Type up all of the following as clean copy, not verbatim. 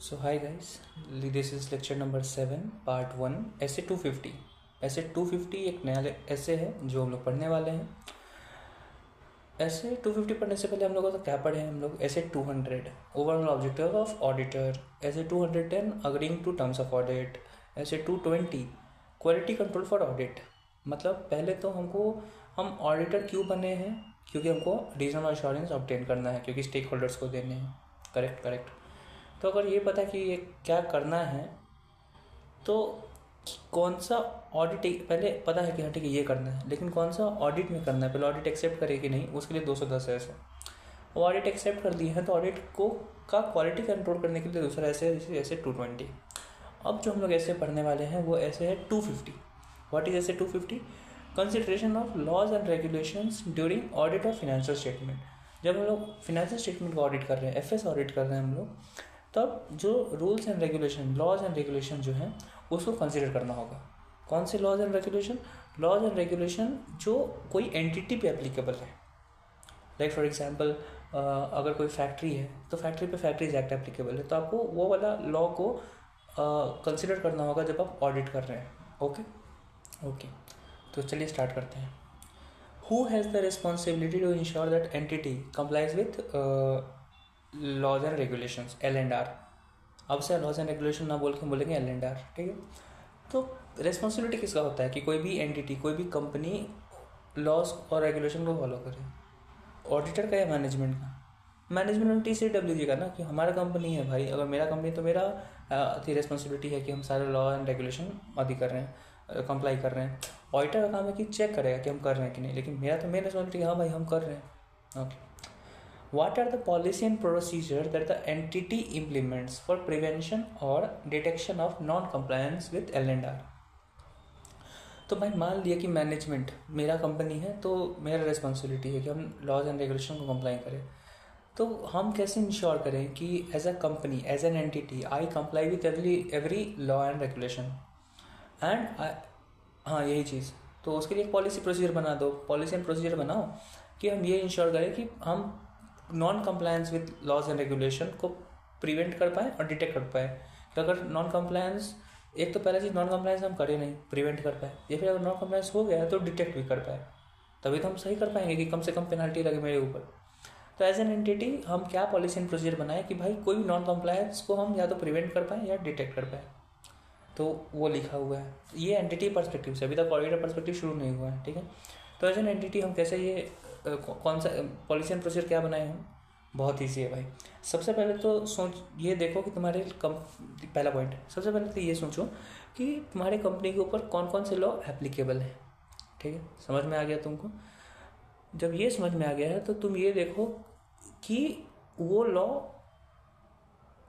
So hi guys, this is lecture number 7 part 1 ऐसे 250। ऐसे 250 एक नया ऐसे है जो हम लोग पढ़ने वाले हैं। ऐसे 250 पढ़ने से पहले हम लोग तो क्या पढ़े हैं, हम लोग ऐसे 200 overall objective of auditor, SA 210 agreeing to terms of audit, SA 220 quality control for audit. मतलब पहले तो हम ऑडिटर क्यों बने हैं, क्योंकि हमको रीजनल अश्योरेंस ऑब्टेन करना है, क्योंकि स्टेक होल्डर्स को देने हैं। करेक्ट। तो अगर ये पता कि ये क्या करना है तो कौन सा ऑडिट पहले पता है कि हाँ ठीक है ये करना है, लेकिन कौन सा ऑडिट में करना है, पहले ऑडिट एक्सेप्ट करे कि नहीं, उसके लिए 210 ऐसे। वो ऑडिट एक्सेप्ट कर दिए हैं तो ऑडिट को का क्वालिटी कंट्रोल करने के लिए दूसरा ऐसे 220। अब जो हम लोग ऐसे पढ़ने वाले हैं वो ऐसे है 250। What is SA 250? Consideration of laws and regulations during audit of financial statement. जब हम लोग फाइनेंशियल स्टेटमेंट का ऑडिट कर रहे हैं, एफएस ऑडिट कर रहे हैं हम लोग, तब जो rules and regulation, laws and regulation जो हैं उसको कंसिडर करना होगा। कौन से laws and regulation? Laws and regulation जो कोई एंटिटी पे एप्लीकेबल है। लाइक फॉर एग्जांपल अगर कोई फैक्ट्री है तो फैक्ट्री पे फैक्ट्रीज एक्ट एप्लीकेबल है, तो आपको वो वाला लॉ को कंसिडर करना होगा जब आप ऑडिट कर रहे हैं। ओके, तो चलिए स्टार्ट करते हैं। Who has the responsibility to ensure that entity complies with laws and regulations, L&R। अब से लॉज एंड रेगुलेशन ना बोल के बोलेंगे L&R, ठीक है। तो रिस्पॉन्सिबिलिटी किसका होता है कि कोई भी एंटिटी, कोई भी कंपनी लॉज और रेगुलेशन को फॉलो करे। ऑडिटर का या मैनेजमेंट का? मैनेजमेंट TCWG का ना, कि हमारा कंपनी है भाई, अगर मेरा कंपनी तो मेरा रिस्पॉन्सिबिलिटी है कि हम सारे लॉ एंड रेगुलेशन आदि कर रहे हैं, कंप्लाई कर रहे हैं। ऑडिटर का काम है कि चेक करेगा कि हम कर रहे हैं कि नहीं, लेकिन मेरा तो मेन रिस्पॉन्सिबिलिटी, हाँ भाई हम कर रहे हैं। Okay, what are the policy and procedure that the entity implements for prevention or detection of non-compliance with L&R? तो भाई मान लिया कि मैनेजमेंट, मेरा कंपनी है तो मेरा रिस्पॉन्सिबिलिटी है कि हम लॉज एंड रेगुलेशन को कंप्लाई करें। तो हम कैसे इंश्योर करें कि as a company, as an entity, I comply with every law and regulation and हाँ यही चीज़। तो उसके लिए एक पॉलिसी प्रोसीजर बना दो, पॉलिसी एंड प्रोसीजर बनाओ कि हम ये इंश्योर करें कि हम non compliance with laws and regulation को प्रिवेंट कर पाए और डिटेक्ट कर पाए। तो अगर नॉन कंप्लायंस, एक तो पहला चीज़ नॉन कंप्लायंस हम करें नहीं, प्रिवेंट कर पाए, या फिर अगर नॉन कंप्लायंस हो गया तो डिटेक्ट भी कर पाए, तभी तो हम सही कर पाएंगे कि कम से कम पेनल्टी लगे मेरे ऊपर। तो एज एन एंटिटी हम क्या पॉलिसी एंड प्रोसीजर बनाए कि भाई कोई भी नॉन कंप्लायंस को हम या तो प्रिवेंट कर पाएँ या डिटेक्ट कर पाए। तो वो लिखा हुआ है, ये एंटिटी पर्सपेक्टिव से, अभी तक ऑडिटर पर्सपेक्टिव शुरू नहीं हुआ है, ठीक है। तो एज एन एंटिटी हम कैसे ये कौन सा पॉलिसी एंड प्रोसीजर क्या बनाए हम? बहुत ईजी है भाई। सबसे पहले तो ये देखो कि तुम्हारे पहला पॉइंट, सबसे पहले तो ये सोचो कि तुम्हारे कंपनी के ऊपर कौन कौन से लॉ एप्लीकेबल है, ठीक है। समझ में आ गया तुमको? जब ये समझ में आ गया है तो तुम ये देखो कि वो लॉ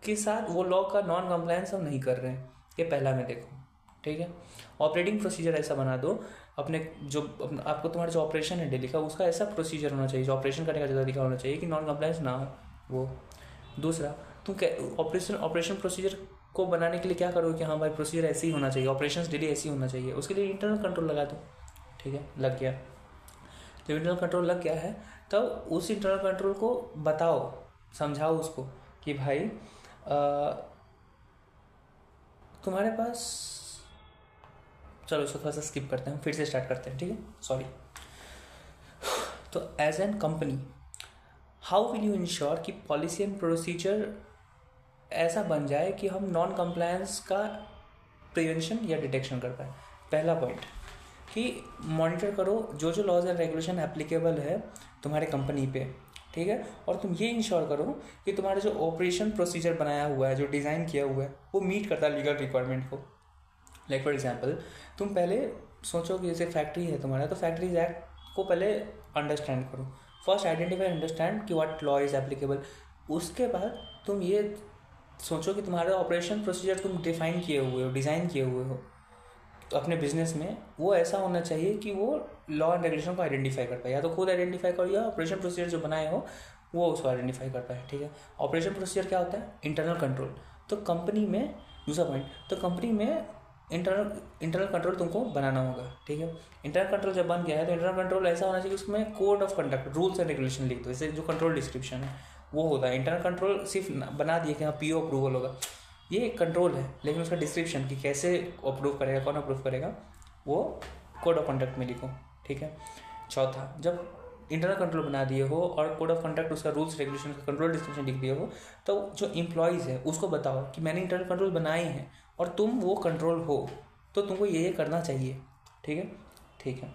के साथ वो लॉ का नॉन कंप्लायंस हम नहीं कर रहे हैं, ये पहला में देखो, ठीक है। ऑपरेटिंग प्रोसीजर ऐसा बना दो अपने, जो आपको तुम्हारा जो ऑपरेशन है डेली का, उसका ऐसा प्रोसीजर होना चाहिए, जो ऑपरेशन करने का जो तरीका होना चाहिए कि नॉन कंप्लायंस ना हो वो। दूसरा, तुम ऑपरेशन प्रोसीजर को बनाने के लिए क्या करोगे कि हाँ भाई प्रोसीजर ऐसे ही होना चाहिए, ऑपरेशन डेली ऐसे ही होना चाहिए, उसके लिए इंटरनल कंट्रोल लगा दो, ठीक है। लग गया, जब इंटरनल कंट्रोल लग गया है तब उस इंटरनल कंट्रोल को बताओ, समझाओ उसको कि भाई तुम्हारे पास, चलो इसको थोड़ा सा स्किप करते हैं, फिर से स्टार्ट करते हैं, ठीक है, सॉरी। तो as an company how will you ensure कि पॉलिसी एंड प्रोसीजर ऐसा बन जाए कि हम नॉन कंप्लायंस का प्रिवेंशन या डिटेक्शन कर पाए। पहला पॉइंट कि मॉनिटर करो जो जो लॉज एंड रेगुलेशन एप्लीकेबल है तुम्हारे कंपनी पे, ठीक है। और तुम ये इंश्योर करो कि तुम्हारा जो ऑपरेशन प्रोसीजर बनाया हुआ है, जो डिज़ाइन किया हुआ है, वो मीट करता है लीगल रिक्वायरमेंट को। लाइक फॉर एग्जाम्पल, तुम पहले सोचो कि जैसे फैक्ट्री है तुम्हारा, तो फैक्ट्रीज एक्ट को पहले अंडरस्टैंड करो। फर्स्ट आइडेंटिफाई अंडरस्टैंड कि व्हाट लॉ इज़ एप्लीकेबल। उसके बाद तुम ये सोचो कि तुम्हारा ऑपरेशन प्रोसीजर तुम डिफाइन किए हुए हो, डिज़ाइन किए हुए हो, तो अपने बिजनेस में वो ऐसा होना चाहिए कि वो लॉ एंड रेगुलेशन को आइडेंटिफाई कर पाए, या तो खुद आइडेंटिफाई करो या ऑपरेशन प्रोसीजर जो बनाए हो वो उसको आइडेंटिफाई कर पाए, ठीक है। ऑपरेशन प्रोसीजर क्या होता है? Internal control. तो कंपनी में, दूसरा पॉइंट, तो कंपनी में इंटरनल कंट्रोल तुमको बनाना होगा, ठीक है। इंटरनल कंट्रोल जब बन गया है तो इंटरनल कंट्रोल ऐसा होना चाहिए उसमें code of conduct, rules and regulation लिख दो, जैसे जो कंट्रोल डिस्क्रिप्शन है वो होता है। इंटरनल कंट्रोल सिर्फ बना दिए कि हाँ PO अप्रूवल होगा, ये कंट्रोल है, लेकिन उसका डिस्क्रिप्शन कि कैसे अप्रूव करेगा, कौन अप्रूव करेगा, वो कोड ऑफ कंडक्ट में लिखो, ठीक है। चौथा, जब इंटरनल कंट्रोल बना दिए हो और कोड ऑफ कंडक्ट उसका रूल्स रेगुलेशन का कंट्रोल डिस्क्रिप्शन लिख दिए हो, तो जो एम्प्लॉयज़ है उसको बताओ कि मैंने इंटरनल कंट्रोल बनाए हैं और तुम वो कंट्रोल हो, तो तुमको ये करना चाहिए, ठीक है, ठीक है।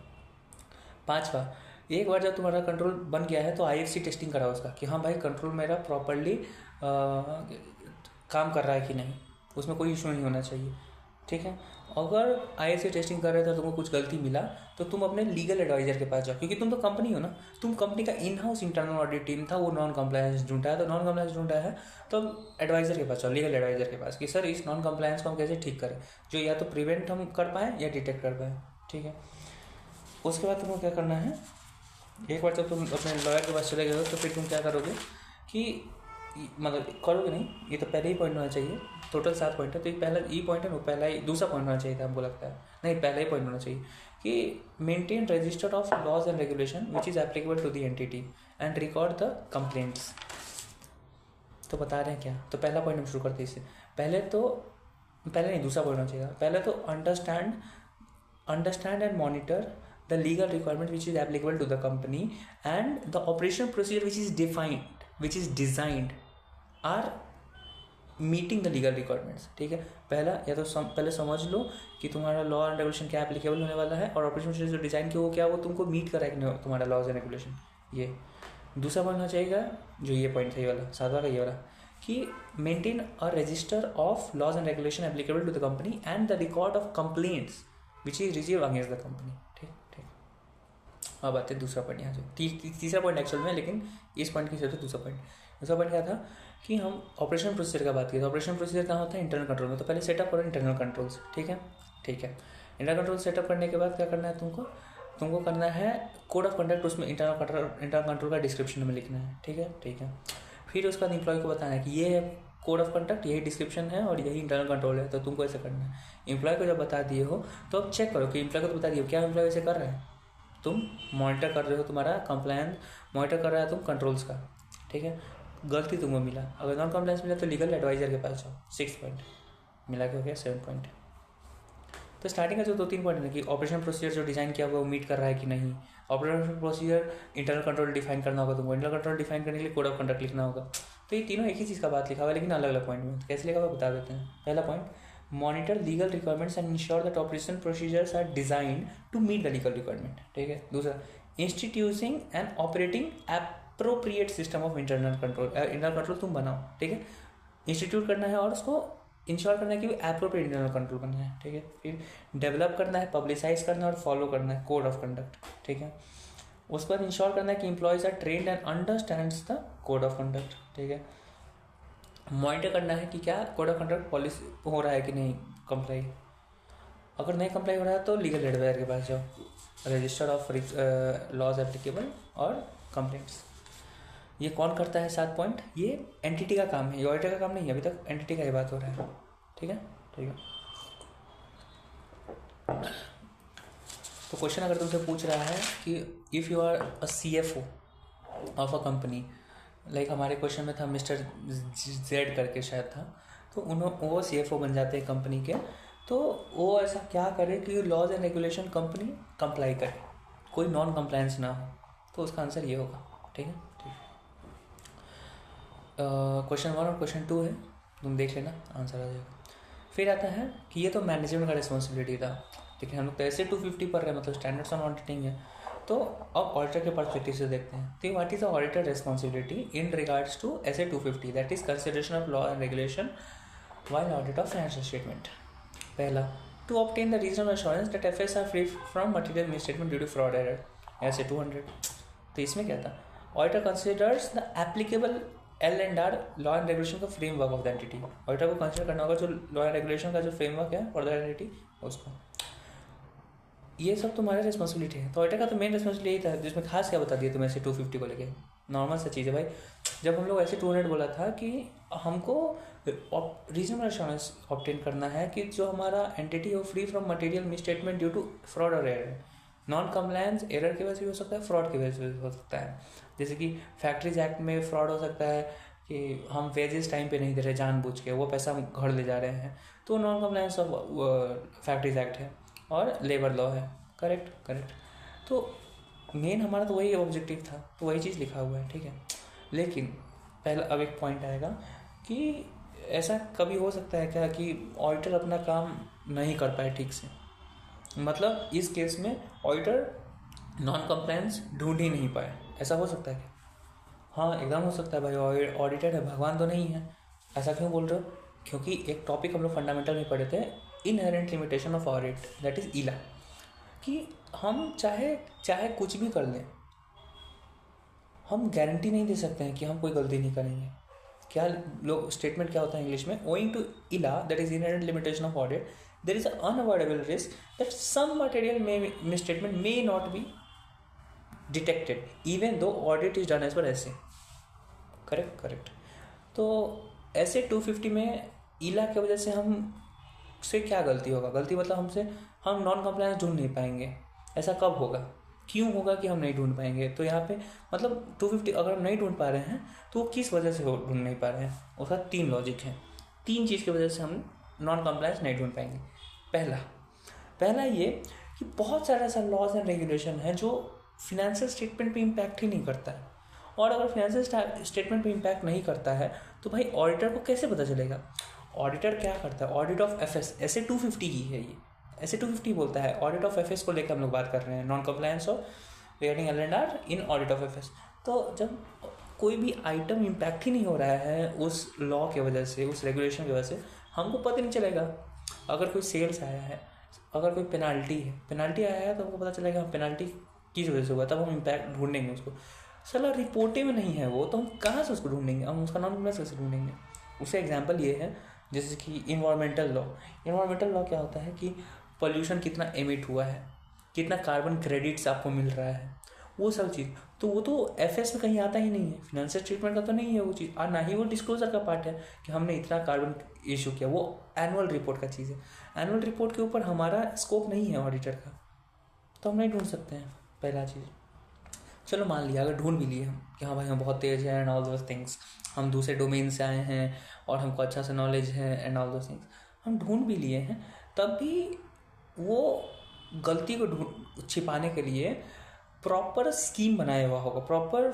पांचवा, एक बार जब तुम्हारा कंट्रोल बन गया है तो IFC टेस्टिंग कराओ उसका कि हाँ भाई कंट्रोल मेरा प्रॉपरली काम कर रहा है कि नहीं, उसमें कोई इशू नहीं होना चाहिए, ठीक है। अगर IFC टेस्टिंग कर रहे थे, तुमको कुछ गलती मिला, तो तुम अपने लीगल एडवाइजर के पास जाओ, क्योंकि तुम तो कंपनी हो ना, तुम कंपनी का in house internal audit team था, वो नॉन कंप्लायंस ढूंढा है, तो नॉन कंप्लायंस ढूंढा है तो एडवाइजर के पास जाओ, लीगल एडवाइजर के पास, कि सर इस नॉन कंप्लायंस को हम कैसे ठीक करें, जो या तो प्रिवेंट हम कर पाएँ या डिटेक्ट कर पाएँ, ठीक है। उसके बाद तुमको क्या करना है, एक बार जब तुम अपने लॉयर के पास चले गए हो, तो फिर तुम क्या करोगे कि मतलब करोगे नहीं, ये तो पहले ही पॉइंट होना चाहिए, टोटल 7 पॉइंट है, तो एक पहला ई पॉइंट है ना, पहला ही दूसरा पॉइंट होना चाहिए था, हमको लगता है, नहीं पहला ही पॉइंट होना चाहिए कि maintain register of laws and regulation which is applicable to the entity and record the complaints. तो बता रहे हैं क्या, तो पहला पॉइंट हम शुरू करते हैं इससे पहले, तो पहले नहीं दूसरा पॉइंट होना चाहिए, पहले तो understand and monitor the legal requirement which is applicable to the company and the operational procedure which is designed are meeting the legal requirements, ठीक है। पहला या तो पहले समझ लो कि तुम्हारा लॉ एंड रेगुलेशन क्या एप्लीकेबल होने वाला है, और ऑपरेशन प्रोसीजर जो डिज़ाइन किया वो क्या, वो तुमको मीट करा है तुम्हारा लॉज एंड रेगुलेशन। ये दूसरा पॉइंट होना चाहिए, जो ये पॉइंट था ये वाला, सातवां का ये वाला, कि maintain a register of laws and regulation applicable to the company and the record of complaints which is receive against the company, ठीक ठीक। अब आते हैं दूसरा पॉइंट, यहाँ से तीसरा पॉइंट एक्चुअल में, लेकिन इस पॉइंट की हिसाब से दूसरा पॉइंट क्या था कि हम ऑपरेशन प्रोसीजर का बात की, तो ऑपरेशन प्रोसीजर कहाँ होता है, इंटरनल कंट्रोल में। तो पहले सेटअप करो इंटरनल कंट्रोल्स, ठीक है, ठीक है। इंटरनल कंट्रोल सेटअप करने के बाद क्या करना है तुमको करना है कोड ऑफ कंडक्ट, उसमें इंटरनल कंट्रोल का डिस्क्रिप्शन में लिखना है, ठीक है, ठीक है। फिर उसके बाद एम्प्लॉय को बताना है कि ये है कोड ऑफ कंडक्ट, यही डिस्क्रिप्शन है और यही इंटरनल कंट्रोल है, तो तुमको ऐसे करना है। एम्प्लॉय को जब बता दिए हो तो अब चेक करो कि एम्प्लॉय को तो बता दिए हो, क्या एम्प्लॉय ऐसे कर रहा है, तुम मॉनिटर कर रहे हो, तुम्हारा कंप्लायंस मॉनिटर कर रहा है तुम कंट्रोल्स का, ठीक है। गलती तुमको मिला, अगर नॉन कंप्लायंस मिला तो लीगल एडवाइजर के पास जाओ, 6 पॉइंट मिला के हो गया 7 पॉइंट। तो स्टार्टिंग का जो 2-3 पॉइंट है कि ऑपरेशन प्रोसीजर जो डिज़ाइन किया हुआ वो मीट कर रहा है कि नहीं, operation procedure internal control define करना होगा तुमको, इंटरनल कंट्रोल डिफाइन करने के लिए कोड ऑफ कंडक्ट लिखना होगा। तो ये तीनों एक ही चीज़ का बात लिखा हुआ है, लेकिन अलग अलग पॉइंट में। तो कैसे लिखा हुआ बता देते हैं। पहला point, monitor legal requirements and ensure that operation procedures are designed to meet the legal requirement, ठीक है। दूसरा, instituting and operating appropriate system of internal control, internal control तुम बनाओ, ठीक है। इंस्टीट्यूट करना है और उसको इंश्योर करना है कि वो एप्रोप्रिएट इंटरनल कंट्रोल करना है, ठीक है। फिर डेवलप करना है, पब्लिसाइज करना है और फॉलो करना है कोड ऑफ कंडक्ट, ठीक है। उसके बाद इंश्योर करना है कि employees are trained and understands the code of conduct, ठीक है। मॉनिटर करना है कि क्या कोड ऑफ कंडक्ट पॉलिसी हो रहा है कि नहीं कंप्लाई, अगर नहीं कंप्लाई हो रहा है तो लीगल एडवाइजर के पास जाओ, रजिस्टर ऑफ लॉज एप्लीकेबल और कंप्लेंट्स। ये कौन करता है 7 पॉइंट, ये एंटिटी का काम है, ये ऑडिटर का काम नहीं है, अभी तक एंटिटी का ही बात हो रहा है, ठीक है, ठीक है। तो क्वेश्चन अगर तुमसे पूछ रहा है कि if you are a CFO of a company, like हमारे क्वेश्चन में था मिस्टर जेड करके शायद था, तो वो CFO बन जाते हैं कंपनी के, तो वो ऐसा क्या करे कि laws and regulation company comply करे, कोई नॉन कंप्लायंस ना हो, तो उसका आंसर ये होगा, ठीक है, ठीक। क्वेश्चन 1 और क्वेश्चन 2 है, तुम देख लेना, आंसर आ जाएगा। फिर आता है कि ये तो मैनेजमेंट का रिस्पॉन्सिबिलिटी था, लेकिन हम लोग तो ऐसे 250 पढ़ रहे हैं, मतलब स्टैंडर्ड्स ऑन ऑडिटिंग है। तो अब ऑडिटर के पर्सपेक्टिव से देखते हैं, तो what is the auditor responsibility in regards to SA 250, that is consideration of law and regulation while audit of financial statement. पहला, to obtain the reasonable assurance that FS are free from material misstatement due to fraud error, SA 200। तो इसमें क्या था, auditor considers the applicable L&R law and regulation का framework of the entity, auditor को consider करना होगा जो law and regulation का जो फ्रेमवर्क है फॉर द एंटिटी उसको। ये सब तुम्हारा रिस्पॉन्सिबिलिटी है। तो ऑडिटर का तो मेन रिस्पॉन्सिबिलिटी यही था, जिसमें खास क्या बता दिया तुम्हें ऐसे 250 को लेके, नॉर्मल सा चीज़ है भाई। जब हम लोग ऐसे 200 बोला था कि हमको रीजनल एश्योरेंस ऑब्टेन करना है कि जो हमारा एंटिटी हो free from material misstatement due to fraud और एरर, नॉन कंप्लायंस एरर की वजह से भी हो सकता है, फ्रॉड की वजह से भी हो सकता है। जैसे कि फैक्ट्रीज एक्ट में फ्रॉड हो सकता है, कि हम वेजेस टाइम पे नहीं दे रहे जानबूझ के, वो पैसा हम घर ले जा रहे हैं, तो non compliance of factories act है और लेबर लॉ है। Correct correct. तो मेन हमारा तो वही ऑब्जेक्टिव था, तो वही चीज़ लिखा हुआ है, ठीक है। लेकिन पहला अब एक पॉइंट आएगा कि ऐसा कभी हो सकता है क्या कि ऑडिटर अपना काम नहीं कर पाए ठीक से, मतलब इस केस में ऑडिटर नॉन कंप्लायंस ढूंढ ही नहीं पाए, ऐसा हो सकता है क्या? हाँ एकदम हो सकता है भाई, ऑडिटर है, भगवान तो नहीं है। ऐसा क्यों बोल रहे हो? क्योंकि एक टॉपिक हम लोग फंडामेंटल में पढ़े थे, inherent limitation of audit, that is ILA, कि हम चाहे चाहे कुछ भी कर लें, हम गारंटी नहीं दे सकते हैं कि हम कोई गलती नहीं करेंगे। क्या लोग स्टेटमेंट क्या होता है इंग्लिश में, owing to ILA that is inherent limitation of audit there is unavoidable risk that some material misstatement may not be detected even though audit is done as per SA. Correct correct. तो SA 250 में ईला की वजह से हम से क्या गलती होगा? गलती मतलब हम नॉन कंप्लायंस ढूंढ नहीं पाएंगे। ऐसा कब होगा, क्यों होगा कि हम नहीं ढूंढ पाएंगे? तो यहाँ पे मतलब 250 अगर हम नहीं ढूंढ पा रहे हैं तो वो किस वजह से ढूंढ नहीं पा रहे हैं? उसका 3 लॉजिक है, 3 चीज़ की वजह से हम नॉन कंप्लायंस नहीं ढूंढ पाएंगे। पहला ये कि बहुत सारा ऐसा लॉज एंड रेगुलेशन है जो फिनेंशियल स्टेटमेंट पे इम्पैक्ट ही नहीं करता है, और अगर फाइनेंशियल स्टेटमेंट पे इम्पैक्ट नहीं करता है तो भाई ऑडिटर को कैसे पता चलेगा? ऑडिटर क्या करता है? ऑडिट ऑफ एफएस, ऐसे 250 की है ये, ऐसे 250 बोलता है। ऑडिट ऑफ एफएस को लेकर हम लोग बात कर रहे हैं, नॉन कंप्लायंस और regarding L&R in audit of FS. तो जब कोई भी आइटम इम्पैक्ट ही नहीं हो रहा है उस लॉ की वजह से, उस रेगुलेशन की वजह से, हमको पता नहीं चलेगा। अगर कोई सेल्स आया है, अगर कोई पेनाल्टी आया है तो हमको पता चलेगा पेनाल्टी किस वजह से हुआ, तब हम इम्पैक्ट ढूंढेंगे उसको। साला रिपोर्टे में नहीं है वो, तो हम कहाँ से उसको ढूंढेंगे? हम उसका नॉन कंप्लायंस कैसे ढूंढेंगे? उसका एग्जांपल ये है जैसे कि इन्वायरमेंटल लॉ क्या होता है कि पोल्यूशन कितना एमिट हुआ है, कितना कार्बन क्रेडिट्स आपको मिल रहा है, वो सब चीज़। तो वो तो एफएस में कहीं आता ही नहीं है, फिनेंशियल स्टेटमेंट का तो नहीं है वो चीज़, और ना ही वो डिस्क्लोजर का पार्ट है कि हमने इतना कार्बन इशू किया। वो एनुअल रिपोर्ट का चीज़ है। एनुअल रिपोर्ट के ऊपर हमारा स्कोप नहीं है ऑडिटर का, तो हम नहीं ढूंढ सकते हैं। पहला चीज़, चलो मान लिया अगर ढूंढ भी लिए हम कि हाँ भाई हम बहुत तेज़ हैं एंड ऑल दोज थिंग्स, हम दूसरे डोमेन से आए हैं और हमको अच्छा सा नॉलेज है एंड ऑल दोज थिंग्स, हम ढूंढ भी लिए हैं, तब भी वो गलती को छिपाने के लिए प्रॉपर स्कीम बनाया हुआ होगा, प्रॉपर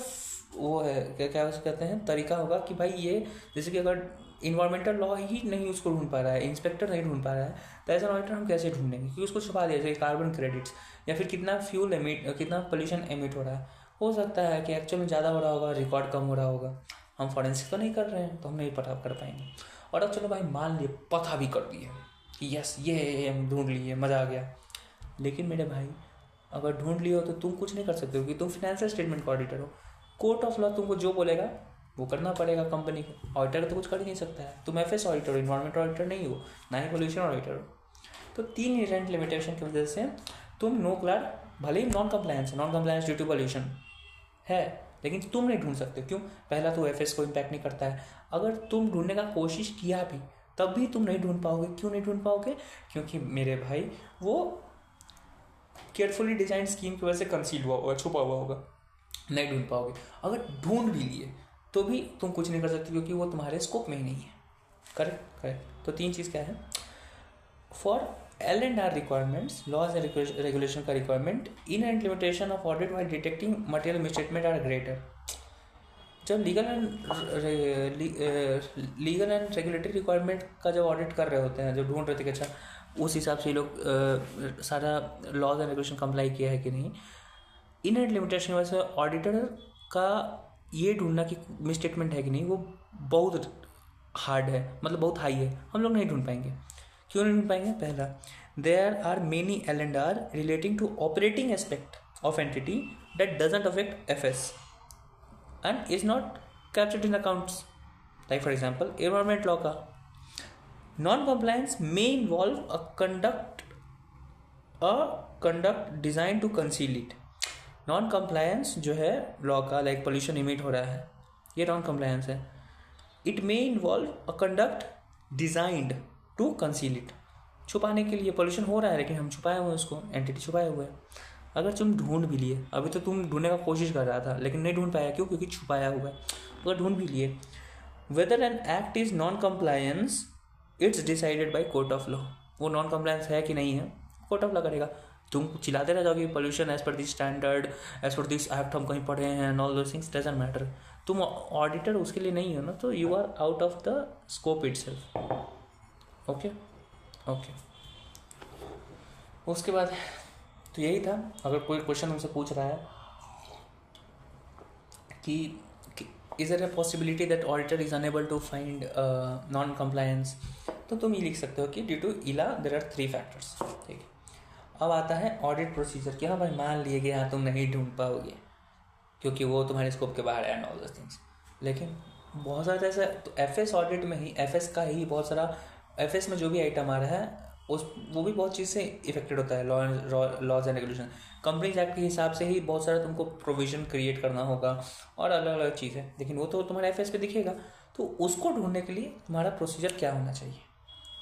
वो है क्या उसे कहते हैं तरीका होगा कि भाई ये, जैसे कि अगर इन्वायरमेंटल लॉ ही नहीं उसको ढूंढ पा रहा है, इंस्पेक्टर नहीं ढूंढ पा रहा है, तो एज एन ऑडिटर हम कैसे ढूंढेंगे? क्योंकि उसको छुपा दिया जैसे कार्बन क्रेडिट्स या फिर कितना फ्यूल एमिट, कितना पोल्यूशन एमिट हो रहा है। हो सकता है कि एक्चुअल में ज़्यादा हो रहा होगा, रिकॉर्ड कम हो रहा होगा, हम फॉरेंसिक तो नहीं कर रहे हैं तो हम नहीं पता कर पाएंगे। और अब चलो भाई मान लिए पता भी कर दिए कि यस ये हम ढूंढ लिए, मज़ा आ गया, लेकिन मेरे भाई अगर ढूंढ लियो तो तुम कुछ नहीं कर सकते हो कि तुम फिनेंशियल स्टेटमेंट का ऑडिटर हो। कोर्ट ऑफ लॉ तुमको जो बोलेगा वो करना पड़ेगा कंपनी को। ऑडिटर तो कुछ कर ही नहीं सकता है। तुम एफएस ऑडिटर हो, इन्वायरमेंट ऑडिटर नहीं हो, ना ही पोल्यूशन ऑडिटर हो। तो 3 इनहेरेंट लिमिटेशन की वजह से तुम नो क्लार, भले ही non compliance due to pollution है, लेकिन तुम नहीं ढूंढ सकते। क्यों? पहला तो एफएस को इम्पैक्ट नहीं करता है। अगर तुम ढूंढने का कोशिश किया भी तब भी तुम नहीं ढूंढ पाओगे। क्यों नहीं ढूंढ पाओगे? क्योंकि मेरे भाई वो केयरफुली डिजाइन स्कीम की वजह से कंसील हुआ होगा, छुपा हुआ होगा, नहीं ढूंढ पाओगे। अगर ढूंढ भी लिए तो भी तुम कुछ नहीं कर सकते क्योंकि वो तुम्हारे स्कोप में ही नहीं है। करेक्ट। तो 3 चीज़ क्या है? For L&R requirements, laws and regulation का requirement, inherent limitation of audit while detecting material misstatement are greater. जब लीगल एंड रेगुलेटरी रिक्वायरमेंट का जब ऑडिट कर रहे होते हैं, जब ढूंढ रहे थे कि अच्छा उस हिसाब से ये लोग सारा लॉज एंड रेगुलेशन कंप्लाई किया है कि नहीं, इनहेरेंट लिमिटेशन की वजह से ऑडिटर का ये ढूंढना कि मिसस्टेटमेंट है कि नहीं वो बहुत हार्ड है, मतलब बहुत हाई है, हम लोग नहीं ढूंढ पाएंगे। क्यों नहीं ढूंढ पाएंगे? पहला, there are many L&R relating to operating aspect of entity that doesn't affect FS and is not captured in accounts. Like for example, environment law का non-compliance may involve a conduct designed to conceal it. Non-compliance जो है law का, like pollution emit हो रहा है, ये non-compliance है. It may involve a conduct designed to conceal it. छुपाने के लिए, पोल्यूशन हो रहा है लेकिन हम छुपाए हुए हैं उसको, एंटिटी छुपाए हुए हैं। अगर तुम ढूंढ भी लिए, अभी तो तुम ढूंढने का कोशिश कर रहा था लेकिन नहीं ढूंढ पाया, क्यों? क्योंकि छुपाया हुआ है। अगर ढूंढ भी लिए whether an act is non compliance it's decided by court of law. वो नॉन कंप्लायंस है कि नहीं है, कोर्ट ऑफ लॉ करेगा। तुम चिल्लाते रह जाओगे pollution as per this standard, as per this act हम कहीं पढ़े हैं, all those things doesn't matter. तुम ऑडिटर उसके लिए नहीं हो ना, तो you are out of the scope itself. Okay okay. उसके बाद तो यही था। अगर कोई क्वेश्चन हमसे पूछ रहा है कि is there a possibility that auditor is unable to find non compliance, तो तुम ये लिख सकते हो कि ड्यू टू इला देयर आर 3 फैक्टर्स। ठीक है, अब आता है ऑडिट प्रोसीजर कि हाँ भाई मान लिए गया तुम नहीं ढूंढ पाओगे क्योंकि वो तुम्हारे स्कोप के बाहर है एंड ऑल दोस थिंग्स। लेकिन बहुत सारा ऐसा तो एफएस ऑडिट में ही एफएस का ही बहुत सारा एफएस में जो भी आइटम आ रहा है उस वो भी बहुत चीज़ से इफेक्टेड होता है, laws and regulation. Companies act के हिसाब से ही बहुत सारा तुमको प्रोविजन क्रिएट करना होगा और अलग अलग चीज़ें, लेकिन वो तो तुम्हारे एफएस पे दिखेगा। तो उसको ढूंढने के लिए तुम्हारा प्रोसीजर क्या होना चाहिए,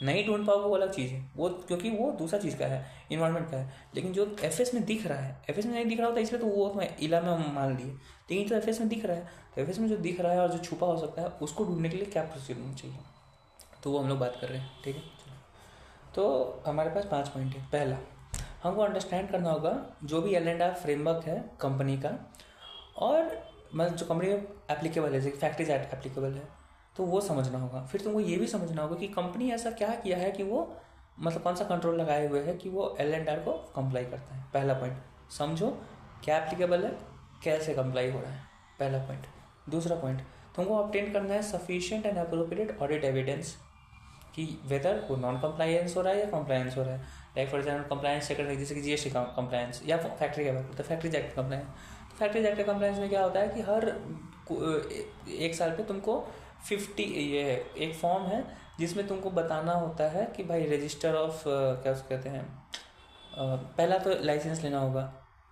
नहीं ढूंढ पाओगे वो अलग चीज़ है, वो क्योंकि वो दूसरा चीज़ का है, इन्वायरमेंट का है। लेकिन जो एफएस में दिख रहा है, एफएस में नहीं दिख रहा होता इसलिए तो वो मैं इला में हम मान लिए, लेकिन जो एफएस में दिख रहा है, तो एफएस में जो दिख रहा है और जो छुपा हो सकता है उसको ढूंढने के लिए क्या प्रोसीजर होना चाहिए, तो वो हम लोग बात कर रहे हैं। ठीक है, तो हमारे पास 5 पॉइंट है। पहला, हमको अंडरस्टैंड करना होगा जो भी L&R फ्रेमवर्क है कंपनी का, और मतलब जो कंपनी में एप्लीकेबल है, जैसे फैक्ट्रीज एक्ट एप्लीकेबल है, तो वो समझना होगा। फिर तुमको ये भी समझना होगा कि कंपनी ऐसा क्या किया है कि वो मतलब कौन सा कंट्रोल लगाए हुए है कि वो L&R को कंप्लाई करता है। पहला पॉइंट समझो क्या एप्लीकेबल है, कैसे कंप्लाई हो रहा है, पहला पॉइंट। दूसरा पॉइंट, तुमको ऑब्टेन करना है sufficient and appropriate audit evidence कि वेदर वो नॉन कंप्लायंस हो रहा है या कंप्लायंस हो रहा है। Like for example compliance check करने जैसे कि जीएसटी कंप्लायंस या फैक्ट्री का बात, तो फैक्ट्रीज एक्ट कंप्लायंस। तो फैक्ट्रीज एक्ट कंप्लायंस में क्या होता है कि हर 1 साल पे तुमको 50 ये एक फॉर्म है जिसमें तुमको बताना होता है कि भाई रजिस्टर ऑफ क्या उसको कहते हैं, पहला तो लाइसेंस लेना होगा।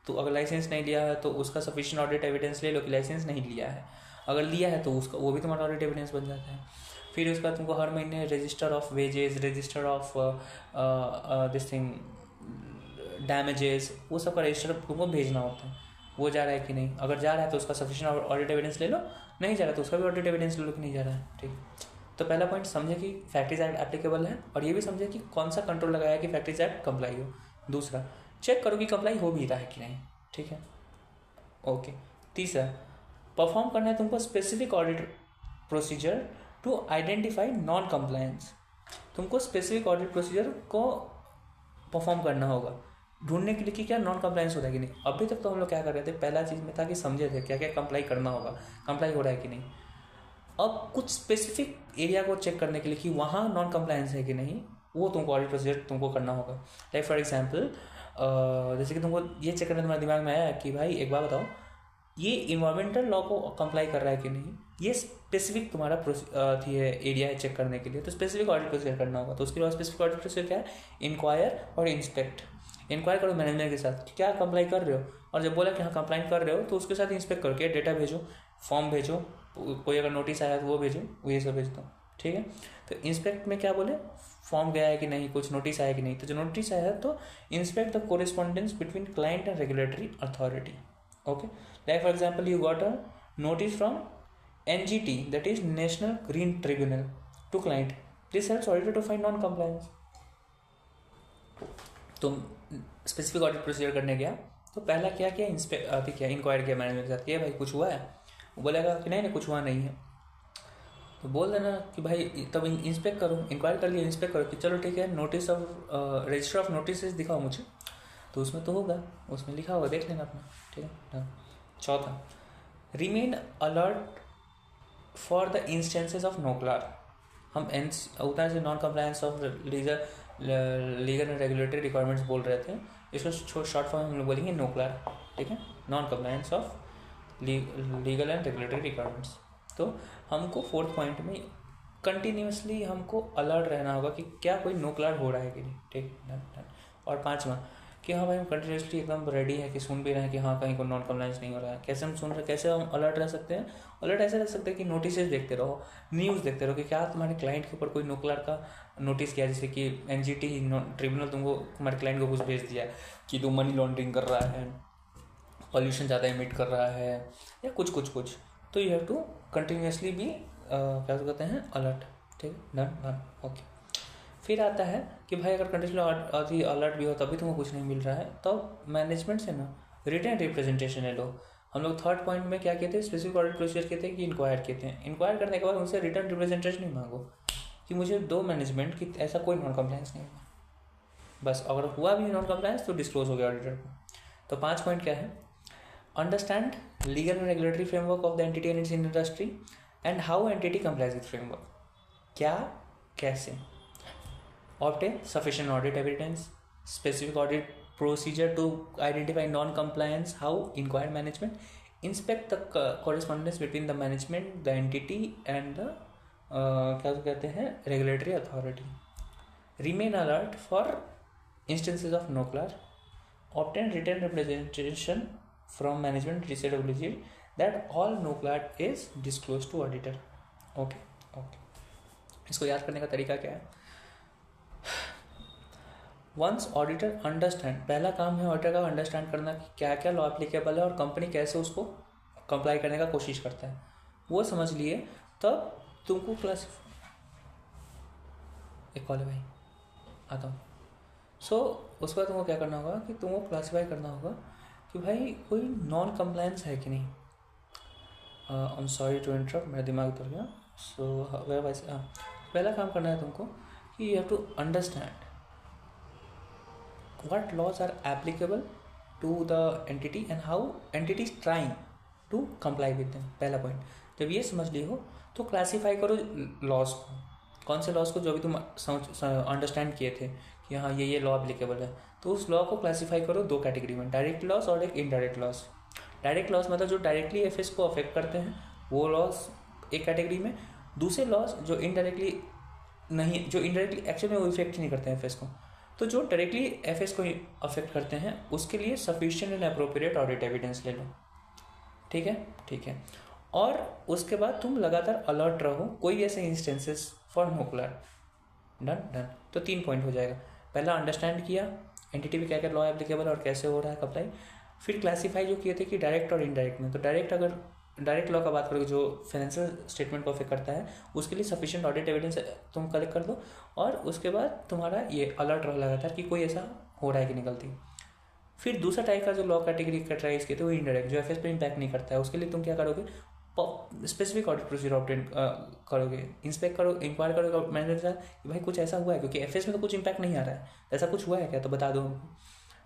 तो अगर लाइसेंस नहीं लिया है तो उसका सफिशिएंट ऑडिट एविडेंस ले लो कि लाइसेंस नहीं लिया है। अगर लिया है तो उसका वो भी तुम्हारा ऑडिट एविडेंस बन जाता है। फिर उसके बाद तुमको हर महीने register of wages, register of this thing damages, वो सब का रजिस्टर तुमको भेजना होता है, वो जा रहा है कि नहीं। अगर जा रहा है तो उसका सफिशिएंट ऑडिट एविडेंस ले लो, नहीं जा रहा तो उसका भी ऑडिट एविडेंस ले लो कि नहीं जा रहा है। ठीक, तो पहला पॉइंट समझे कि फैक्ट्रीज एक्ट एप्लीकेबल है, और ये भी समझे कि कौन सा कंट्रोल लगाया कि फैक्ट्रीज एक्ट कंप्लाई हो। दूसरा, चेक करो कि कंप्लाई हो भी रहा है कि नहीं। ठीक है, ओके। तीसरा, परफॉर्म करना है तुमको specific audit procedure to identify non compliance. तुमको स्पेसिफिक ऑडिट प्रोसीजर को परफॉर्म करना होगा ढूंढने के लिए कि क्या नॉन कंप्लायंस हो रहा है कि नहीं। अभी तक तो हम लोग क्या कर रहे थे, पहला चीज़ में था कि समझे थे क्या क्या कंप्लाई करना होगा, कंप्लाई हो रहा है कि नहीं। अब कुछ स्पेसिफिक एरिया को चेक करने के लिए कि वहाँ नॉन कंप्लायंस है कि नहीं, वो तुमको ऑडिट प्रोसीजर तुमको करना होगा। लाइक फॉर एग्जाम्पल जैसे कि तुमको ये चेक करना तुम्हारे दिमाग में आया कि भाई एक बात बताओ, ये इन्वायरमेंटल लॉ को कंप्लाई कर रहा है कि नहीं, ये स्पेसिफिक तुम्हारा एरिया है चेक करने के लिए, तो स्पेसिफिक ऑडिट प्रोसीजर करना होगा। तो उसके बाद स्पेसिफिक ऑडिट प्रोसीजर क्या है, इंक्वायर और इंस्पेक्ट। इंक्वायर करो मैनेजमेंट के साथ कि क्या कंप्लाई कर रहे हो, और जब बोला कि हाँ कंप्लाई कर रहे हो तो उसके साथ इंस्पेक्ट करके डेटा भेजो, फॉर्म भेजो, कोई अगर नोटिस आया तो वो भेजो, वो ये सब भेज दो। ठीक है, तो इंस्पेक्ट में क्या बोले, फॉर्म गया है कि नहीं, कुछ नोटिस आया कि नहीं। तो जो नोटिस आया है तो inspect the correspondents between client and regulatory authority. Okay, like for example you got a notice from NGT, that is National Green Tribunal, to client. This helps auditor to find non-compliance. तो specific audit procedure करने गया तो पहला क्या किया, inquire किया manager के साथ कि भाई कुछ हुआ है, वो बोलेगा कि नहीं कुछ हुआ नहीं है, तो बोल देना कि भाई तब इंस्पेक्ट करो, इंक्वायर कर लिया, इंस्पेक्ट करो कि चलो ठीक है, notice of register of notice दिखाओ मुझे, तो उसमें तो होगा, उसमें लिखा होगा, देख लेना अपना। ठीक है, चौथा, remain alert for the instances of NOCLAR. हम उतना से non compliance of legal and regulatory requirements बोल रहे थे, इसको शॉर्ट फॉर्म हम लोग बोलेंगे नोक्लार। ठीक है, non compliance of legal and regulatory requirements. तो हमको 4th पॉइंट में कंटिन्यूसली हमको अलर्ट रहना होगा कि क्या कोई नोक्लार हो रहा है कि नहीं। ठीक, और 5वां कि हाँ भाई हम कंटिन्यूसली एकदम रेडी है कि सुन भी रहे हैं कि हाँ कहीं को नॉन कंप्लायंस नहीं हो रहा है। कैसे हम सुन रहे, कैसे हम अलर्ट रह सकते हैं, अलर्ट ऐसे रह सकते हैं कि नोटिस देखते रहो, न्यूज़ देखते रहो कि क्या तुम्हारे क्लाइंट के ऊपर कोई नोक्लार का नोटिस किया, जैसे कि NGT ट्रिब्यूनल तुमको तुम्हारे क्लाइंट को कुछ भेज दिया कि तुम मनी लॉन्ड्रिंग कर रहा है, पॉल्यूशन ज़्यादा इमिट कर रहा है, या कुछ, तो you have to continuously be क्या कहते हैं, अलर्ट। ठीक है, डन डन, ओके। फिर आता है कि भाई अगर कंडीशनल अलर्ट भी हो तभी तुमको कुछ नहीं मिल रहा है, तो मैनेजमेंट से ना रिटर्न रिप्रेजेंटेशन ले लो। हम लोग थर्ड पॉइंट में क्या कहते हैं, स्पेसिफिक ऑडिट प्रोसीजर कहते हैं कि इंक्वायर कहते हैं। इंक्वायर करने के बाद उनसे रिटर्न रिप्रेजेंटेशन ही मांगो कि मुझे दो मैनेजमेंट की ऐसा कोई नॉन कंप्लायंस नहीं हुआ, बस। अगर हुआ भी नॉन कंप्लायंस तो डिस्क्लोज हो गया ऑडिटर को। तो 5 पॉइंट क्या है, understand legal and regulatory framework of the entity and it's industry and how entity complies with framework. क्या, कैसे। obtain sufficient audit evidence, specific audit procedure to identify non-compliance, how inquire management, inspect the correspondence between the management, the entity and the क्या कहते हैं, regulatory authority, remain alert for instances of no-clar, obtain written representation from management DCWG that all no-clar is disclosed to auditor। Okay okay, इसको याद करने का तरीका क्या है, वंस ऑडिटर अंडरस्टैंड, पहला काम है ऑडिटर का अंडरस्टैंड करना कि क्या क्या लॉ एप्लीकेबल है और कंपनी कैसे उसको कंप्लाई करने का कोशिश करता है, वो समझ लिए तब तुमको एक कॉल है भाई, आता हूँ। उसके बाद तुमको क्या करना होगा कि तुमको क्लासीफाई करना होगा कि भाई कोई नॉन कंप्लायंस है कि नहीं। I am sorry to interrupt, मेरा दिमाग उतर गया। पहला काम करना है तुमको कि you have to understand what laws are applicable to the entity and how entity is trying to comply with them। पहला पॉइंट, जब ये समझ ली हो तो क्लासीफाई करो लॉज को, कौन से लॉज को जो अभी तुम अंडरस्टैंड किए थे कि हाँ ये लॉ एप्लीकेबल है, तो उस लॉ को क्लासीफाई करो दो कैटेगरी में, डायरेक्ट लॉस और एक इनडायरेक्ट लॉस। डायरेक्ट लॉस मतलब जो डायरेक्टली एफएस को अफेक्ट करते हैं वो लॉस एक कैटेगरी में, दूसरे लॉस जो इनडायरेक्टली नहीं, जो इनडायरेक्टली एक्चुअली वो इफेक्ट नहीं करते हैं एफएस को, तो जो डायरेक्टली एफएस को अफेक्ट करते हैं उसके लिए sufficient and appropriate audit evidence ले लो। ठीक है, ठीक है। और उसके बाद तुम लगातार अलर्ट रहो कोई ऐसे इंस्टेंसेस फॉर नो-क्लार। डन डन, तो 3 पॉइंट हो जाएगा। पहला अंडरस्टैंड किया एंटिटी में क्या क्या लॉ एप्लीकेबल और कैसे हो रहा है अप्लाई। फिर क्लासीफाई जो किए थे कि डायरेक्ट और इनडायरेक्ट में, तो डायरेक्ट अगर डायरेक्ट लॉ का बात करोगे जो फाइनेंशियल स्टेटमेंट को अफेक्ट करता है उसके लिए सफिशिएंट ऑडिट एविडेंस तुम कलेक्ट कर लो, और उसके बाद तुम्हारा ये अलर्ट रहा लगातार कि कोई ऐसा हो रहा है कि नहीं गलती। फिर दूसरा टाइप का जो लॉ कैटेगरी कैटेगराइज किए थे वो इनडायरेक्ट, जो एफएस पे इम्पैक्ट नहीं करता है, उसके लिए तुम क्या करोगे, स्पेसिफिक ऑडिट प्रोसीजर ऑब्टेन करोगे, इंस्पेक्ट करो, इंक्वायर करोगे मैनेजर के साथ कि भाई कुछ ऐसा हुआ है, क्योंकि एफएस में तो कुछ इम्पैक्ट नहीं आ रहा है, ऐसा कुछ हुआ है क्या तो बता दो हमको।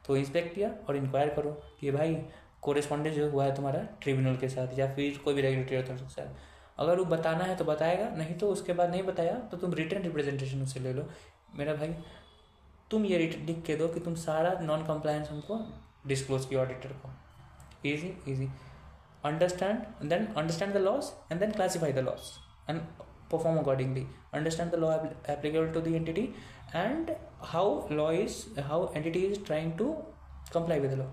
तो इंस्पेक्ट किया और इंक्वायर करो कि भाई कोरेस्पॉन्डेंस जो हुआ है तुम्हारा ट्रिब्यूनल के साथ या फिर कोई भी रेगुलेटरी अथॉरिटी के साथ, अगर वो बताना है तो बताएगा, नहीं तो उसके बाद नहीं बताया तो तुम रिटर्न रिप्रेजेंटेशन उससे ले लो। मेरा भाई तुम ये लिख के दो कि तुम सारा नॉन कंप्लायंस हमको डिस्क्लोज किया ऑडिटर को। Easy easy, understand then understand the laws and then classify the laws and perform accordingly, understand the law applicable to the entity and how entity is trying to comply with the law.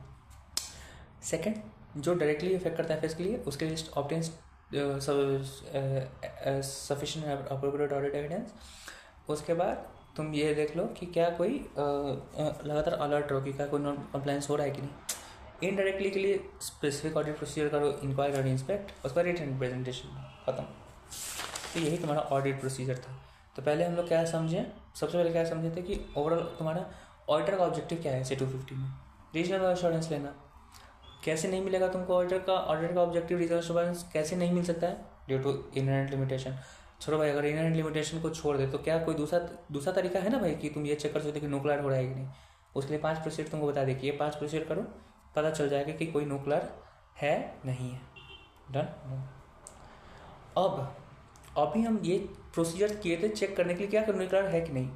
Second, जो directly affect करता है FS के लिए, उसके लिए obtain sufficient appropriate audit evidence. उसके बाद तुम ये देख लो कि क्या कोई लगातार अलर्ट रहो कि क्या कोई नॉन कंप्लायंस हो रहा है कि नहीं। इनडायरेक्टली के लिए स्पेसिफिक ऑडिट प्रोसीजर करो, इंक्वायर करो, इंस्पेक्ट, उसके बाद रिटर्न प्रेजेंटेशन, खत्म। तो यही तुम्हारा ऑडिट प्रोसीजर था। तो पहले हम लोग क्या समझे, सबसे पहले क्या समझे थे कि ओवरऑल तुम्हारा ऑडिटर का ऑब्जेक्टिव क्या है ऐसे 250 में, रीजनल एश्योरेंस लेना। कैसे नहीं मिलेगा तुमको ऑडिटर का ऑब्जेक्टिव रीजनल एश्योरेंस कैसे नहीं मिल सकता है, ड्यू टू इनहेरेंट लिमिटेशन। छोड़ो भाई, अगर इनहेरेंट लिमिटेशन को छोड़ दे तो क्या कोई दूसरा तरीका है ना भाई कि तुम ये चेक कर सकते हो कि नो-क्लार हो रहा है कि नहीं। उसके लिए 5 प्रोसीजर तुमको बता दे कि ये 5 प्रोसीजर करो, पता चल जाएगा कि कोई नो-क्लार है नहीं है। डन। अभी हम ये प्रोसीजर किए थे चेक करने के लिए क्या नो-क्लार है कि नहीं,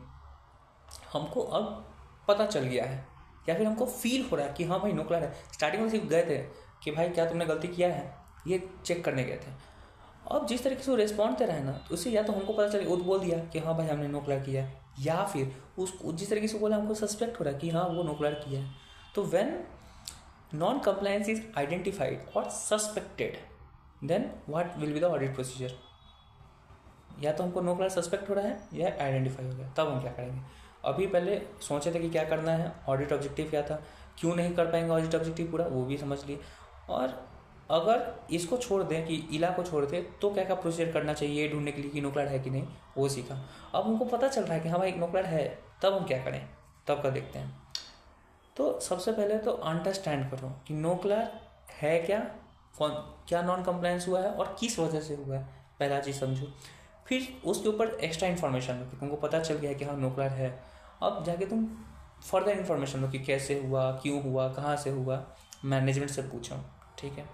हमको अब पता चल गया है या फिर हमको फील हो रहा है कि हाँ भाई नो-क्लार है। स्टार्टिंग में सिर्फ गए थे कि भाई क्या तुमने गलती किया है, ये चेक करने गए थे। अब जिस तरीके से वो रिस्पॉन्ड दे रहा है ना, तो उससे या तो हमको पता चले, वो बोल दिया कि हाँ भाई हमने नो-क्लार किया है, या फिर उसको जिस तरीके से बोला हमको सस्पेक्ट हो रहा है कि हाँ वो नो-क्लार किया है। तो when non compliance is identified और suspected, then what will be the audit procedure. या तो हमको नो-क्लार सस्पेक्ट हो रहा है या आइडेंटिफाई हो गया, तब हम क्या करेंगे। अभी पहले सोचे थे कि क्या करना है, ऑडिट ऑब्जेक्टिव क्या था, क्यों नहीं कर पाएंगे ऑडिट ऑब्जेक्टिव पूरा, वो भी समझ लिए। और अगर इसको छोड़ दें कि इला को छोड़ दें तो क्या क्या प्रोसीजर करना चाहिए ये ढूंढने के लिए कि न्यूक्लियर है कि नहीं, वो सीखा। अब हमको पता चल रहा है कि हाँ भाई न्यूक्लियर है, तब हम क्या करें, तब का देखते हैं। तो सबसे पहले तो अंडरस्टैंड करो कि न्यूक्लियर है क्या, कौन क्या नॉन कंप्लायंस हुआ है और किस वजह से हुआ है, पहला चीज़ समझो। फिर उसके ऊपर एक्स्ट्रा इन्फॉर्मेशन लो कि तुमको पता चल गया कि हाँ न्यूक्लियर है। अब जाके तुम फर्दर इन्फॉर्मेशन लो कि कैसे हुआ, क्यों हुआ, कहाँ से हुआ, मैनेजमेंट से पूछो। ठीक है,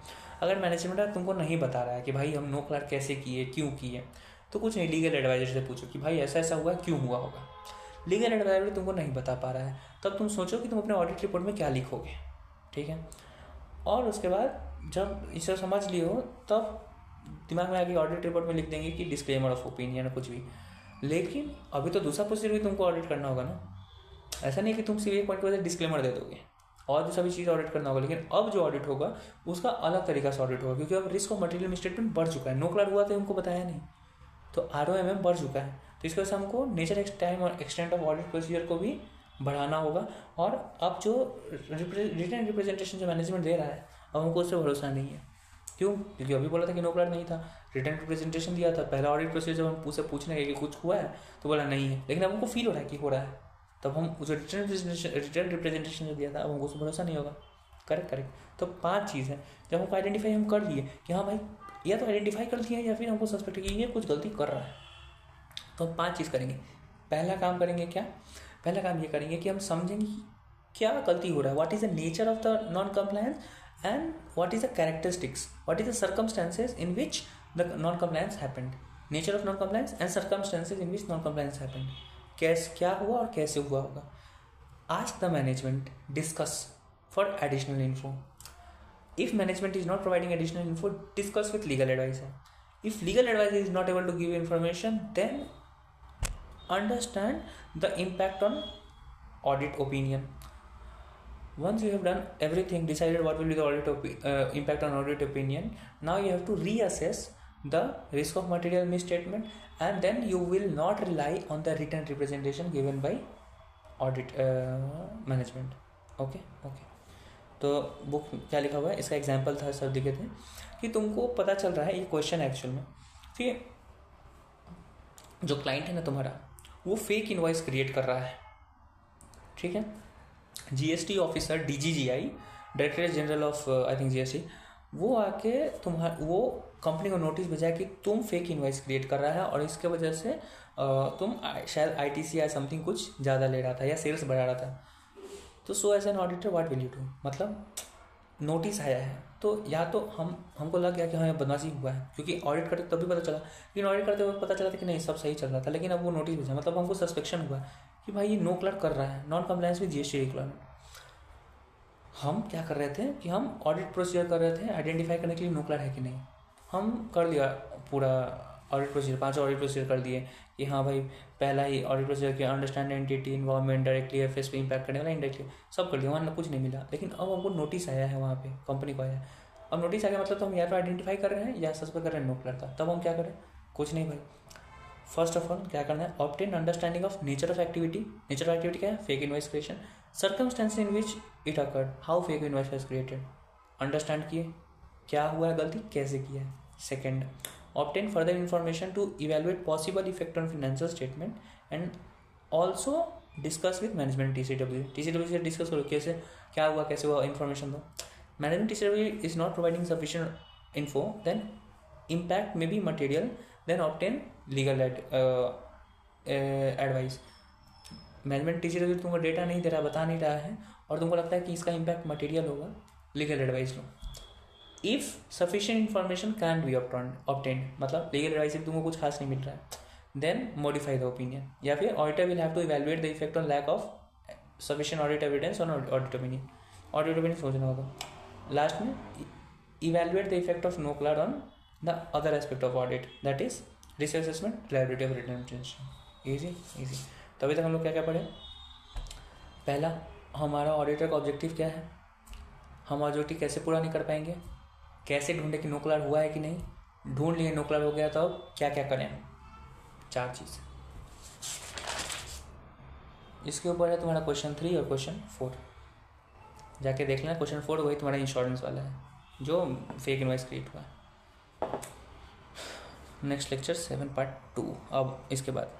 अगर मैनेजमेंट तुमको नहीं बता रहा है कि भाई हम न्यूक्लियर कैसे किए, क्यों किए, तो कुछ नहीं, लीगल एडवाइजर से पूछो कि भाई ऐसा ऐसा हुआ, क्यों हुआ होगा। लीगल एडवाइजर तुमको नहीं बता पा रहा है, तब तुम सोचो कि तुम अपने ऑडिट रिपोर्ट में क्या लिखोगे। ठीक है, और उसके बाद जब इसे समझ लियो तब दिमाग में आगे ऑडिट रिपोर्ट में लिख देंगे कि डिस्क्लेमर ऑफ ओपिनियन कुछ भी। लेकिन अभी तो दूसरा प्रोसीजर भी तुमको ऑडिट करना होगा ना, ऐसा नहीं कि तुम सिर्फ एक पॉइंट पर डिस्क्लेमर दे दोगे और भी सभी चीज़ ऑडिट करना होगा। लेकिन अब जो ऑडिट होगा उसका अलग तरीका से ऑडिट होगा, क्योंकि अब रिस्क ऑफ मटेरियल मिसस्टेटमेंट बढ़ चुका है। न्यूक्लियर हुआ तो हमको बताया नहीं, तो ROMM बढ़ चुका है, तो इसकी वजह से हमको नेचर, टाइम और एक्सटेंट ऑफ ऑडिट प्रोसीजर को भी बढ़ाना होगा। और अब जो रिटर्न रिप्रेजेंटेशन जो मैनेजमेंट दे रहा है, अब हमको उससे भरोसा नहीं है। क्यों? क्योंकि अभी बोला था कि न्यूक्लियर नहीं था, रिटर्न रिप्रेजेंटेशन दिया था, पहला ऑडिट प्रोसीजर जब हम उससे पूछने गए कि कुछ हुआ है तो बोला नहीं है, लेकिन अब हमको फील हो रहा है कि हो रहा है, तब हम जो रिटर्न रिप्रेजेंटेशन जो दिया था अब हमको उससे भरोसा नहीं होगा। करेक्ट। तो 5 चीज़ है जब हमको आइडेंटिफाई हम कर लिए कि हाँ भाई या तो आइडेंटिफाई कर लिया या फिर हमको सस्पेक्ट है कि ये कुछ गलती कर रहा है, तो हम 5 चीज़ करेंगे। पहला काम करेंगे क्या, पहला काम ये करेंगे कि हम समझेंगे क्या गलती हो रहा है, what is the nature of the non compliance and what is the characteristics, what is the circumstances in which the non compliance happened, nature of non compliance and circumstances in which non compliance happened, कैसे क्या हुआ और कैसे हुआ होगा। Ask the management, discuss for additional info. If management is not providing additional info, discuss with legal advisor. If legal advisor is not able to give you information, then understand the impact on audit opinion. Once you have done everything, decided what will be the audit impact on audit opinion, now you have to reassess the risk of material misstatement, and then you will not rely on the written representation given by audit management. Okay. तो book क्या लिखा हुआ है, इसका example था sir दिखे थे कि तुमको पता चल रहा है, ये क्वेश्चन एक्चुअल में कि जो क्लाइंट है ना तुम्हारा, वो फेक इनवॉइस क्रिएट कर रहा है। ठीक है, GST officer DGGI, director general of I think GST, वो आके वो कंपनी को नोटिस भेजा कि तुम फेक इनवॉइस क्रिएट कर रहा है और इसके वजह से तुम शायद ITC या समथिंग कुछ ज़्यादा ले रहा था या सेल्स बढ़ा रहा था। तो so as an auditor what will you do, मतलब नोटिस आया है तो या तो हमको लग गया कि हाँ बदमाशी हुआ है, क्योंकि ऑडिट करते तभी पता चला, लेकिन ऑडिट करते हुए पता चला था कि नहीं सब सही चल रहा था, लेकिन अब वो नोटिस भेजा, मतलब हमको सस्पेक्शन हुआ कि भाई ये नो क्लर्क कर रहा है, non compliance with GST requirement. हम क्या कर रहे थे कि हम ऑडिट प्रोसीजर कर रहे थे आइडेंटिफाई करने के लिए नो क्लर्क है कि नहीं। हम कर लिया पूरा ऑडिट प्रोसीजर, 5 ऑडिट प्रोसीजर कर दिए कि हाँ भाई पहला ही ऑडिट प्रोसीजर के understand entity, involvement, directly FS पे इम्पैक्ट करने वाला, इनडायरेक्टली सब कर दिया, वहाँ कुछ नहीं मिला। लेकिन अब हमको नोटिस आया है, वहाँ पे कंपनी को आया है, अब नोटिस आ गया मतलब तो हम या तो आइडेंटिफाई कर रहे हैं या सस्पेक्ट कर रहे हैं नो क्लर्क का। तब हम क्या करें, कुछ नहीं भाई, फर्स्ट ऑफ ऑल क्या करना है, obtain understanding of nature of activity. Nature of activity क्या है, fake invoice creation, circumstance in which it occurred, how fake invoice was created, understand किए क्या हुआ है गलती, कैसे किया है। Second, obtain further information to evaluate possible effect on financial statement and also discuss with management TCW से discuss करो कैसे क्या हुआ, कैसे हुआ, इन्फॉर्मेशन दो। Management TCW is not providing sufficient info, then impact may be material, then obtain legal advice। Management TCW तुमको data नहीं दे रहा, बता नहीं रहा है और तुमको लगता है कि इसका इम्पैक्ट मटेरियल होगा, legal advice low. If sufficient information can be obtained, मतलब लीगल एडवाइस से तुमको कुछ खास नहीं मिल रहा है, देन मॉडिफाई द ओपिनियन, या फिर auditor will have to evaluate the effect on lack of sufficient audit evidence on audit opinion. Audit opinion सोचना होगा। लास्ट में evaluate the effect of NOCLAR on the other aspect of audit, that is risk assessment, reliability of written representation. Easy. तो अभी तक हम लोग क्या क्या पढ़े, पहला हमारा ऑडिटर का ऑब्जेक्टिव क्या है, हम ऑब्जेक्टिव कैसे पूरा नहीं कर पाएंगे, कैसे ढूंढे कि नो क्लर्क हुआ है कि नहीं, ढूंढ लिए नो क्लर्क हो गया तो अब क्या क्या करें, 4 चीज़। इसके ऊपर है तुम्हारा क्वेश्चन 3 और क्वेश्चन 4, जाके देख लेना। क्वेश्चन 4 वही तुम्हारा इंश्योरेंस वाला है, जो फेक इनवॉइस क्रिएट हुआ है। नेक्स्ट लेक्चर 7 पार्ट 2 अब इसके बाद।